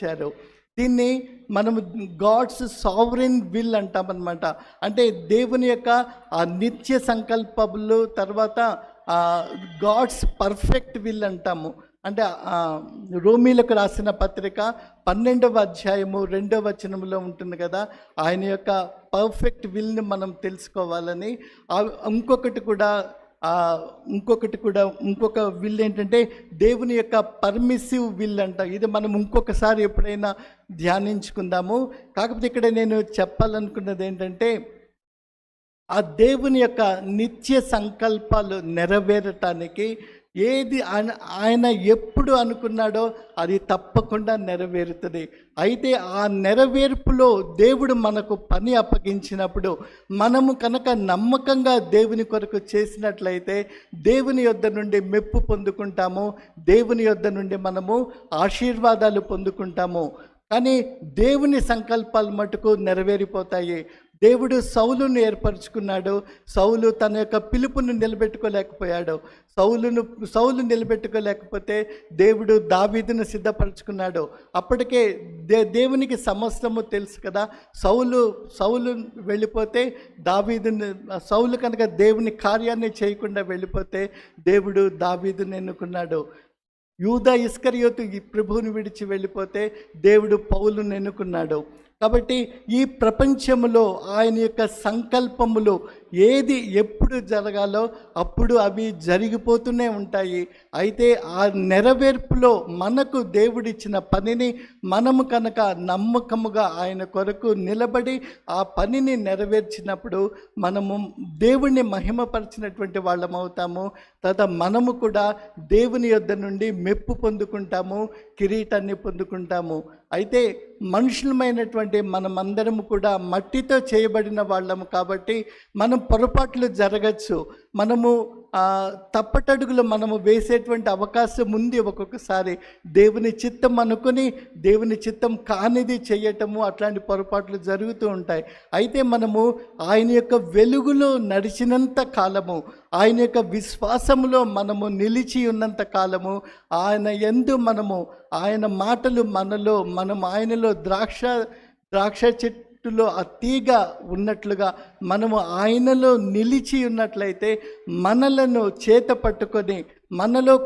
ఇచ్చారు. దీన్ని మనము గాడ్స్ సావరెన్ విల్ అంటామన్నమాట. అంటే దేవుని యొక్క ఆ నిత్య సంకల్పములు, తర్వాత గాడ్స్ పర్ఫెక్ట్ విల్ అంటాము. అంటే రోమీలకు రాసిన పత్రిక 12వ అధ్యాయము 2వ వచనంలో ఉంటుంది కదా, ఆయన యొక్క పర్ఫెక్ట్ విల్ని మనం తెలుసుకోవాలని. ఇంకొక విల్ ఏంటంటే దేవుని యొక్క పర్మిసివ్ విల్ అంట. ఇది మనం ఇంకొకసారి ఎప్పుడైనా ధ్యానించుకుందాము. కాకపోతే ఇక్కడ నేను చెప్పాలనుకున్నది ఏంటంటే, ఆ దేవుని యొక్క నిత్య సంకల్పాలు నెరవేరటానికి ఏది ఆయన ఎప్పుడు అనుకున్నాడో అది తప్పకుండా నెరవేరుతుంది. అయితే ఆ నెరవేర్పులో దేవుడు మనకు పని అప్పగించినప్పుడు మనము కనుక నమ్మకంగా దేవుని కొరకు చేసినట్లయితే దేవుని యొద్ద నుండి మెప్పు పొందుకుంటాము, దేవుని యొద్ద నుండి మనము ఆశీర్వాదాలు పొందుకుంటాము. కానీ దేవుని సంకల్పాలు మటుకు నెరవేరిపోతాయి. దేవుడు సౌలును ఏర్పరచుకున్నాడు. సౌలు తన యొక్క పిలుపును నిలబెట్టుకోలేకపోయాడు. సౌలు నిలబెట్టుకోలేకపోతే దేవుడు దావీదును సిద్ధపరచుకున్నాడు. అప్పటికే దేవునికి సమస్తము తెలుసు కదా. సౌలు వెళ్ళిపోతే సౌలు కనుక దేవుని కార్యాన్ని చేయకుండా వెళ్ళిపోతే దేవుడు దావీదును ఎన్నుకున్నాడు. యూదా ఇస్కరియోతు ఈ ప్రభువుని విడిచి వెళ్ళిపోతే దేవుడు పౌలును ఎన్నుకున్నాడు. కాబట్టి ఈ ప్రపంచంలో ఆయన యొక్క సంకల్పములు ఏది ఎప్పుడు జరగాలో అప్పుడు అవి జరిగిపోతూనే ఉంటాయి. అయితే ఆ నెరవేర్పులో మనకు దేవుడిచ్చిన పనిని మనము కనుక నమ్మకముగా ఆయన కొరకు నిలబడి ఆ పనిని నెరవేర్చినప్పుడు మనము దేవుణ్ణి మహిమపరిచినటువంటి వాళ్ళం అవుతాము. తర్వాత మనము కూడా దేవుని యొద్ద నుండి మెప్పు పొందుకుంటాము, కిరీటాన్ని పొందుకుంటాము. అయితే మనుషులమైనటువంటి మనమందరము కూడా మట్టితో చేయబడిన వాళ్ళము కాబట్టి మనం పొరపాట్లు జరగచ్చు. మనము తప్పటడుగులు మనము వేసేటువంటి అవకాశం ఉంది. ఒక్కొక్కసారి దేవుని చిత్తం అనుకుని దేవుని చిత్తం కానిది చేయటము, అట్లాంటి పొరపాట్లు జరుగుతూ ఉంటాయి. అయితే మనము ఆయన యొక్క వెలుగులో నడిచినంత కాలము, ఆయన యొక్క విశ్వాసములో మనము నిలిచి ఉన్నంత కాలము, ఆయన యందు మనము, ఆయన మాటలు మనలో, మనం ఆయనలో ద్రాక్ష చెట్టులో ఆ తీగ ఉన్నట్లుగా మనము ఆయనలో నిలిచి ఉన్నట్లయితే మనలను చేత పట్టుకొని మనలో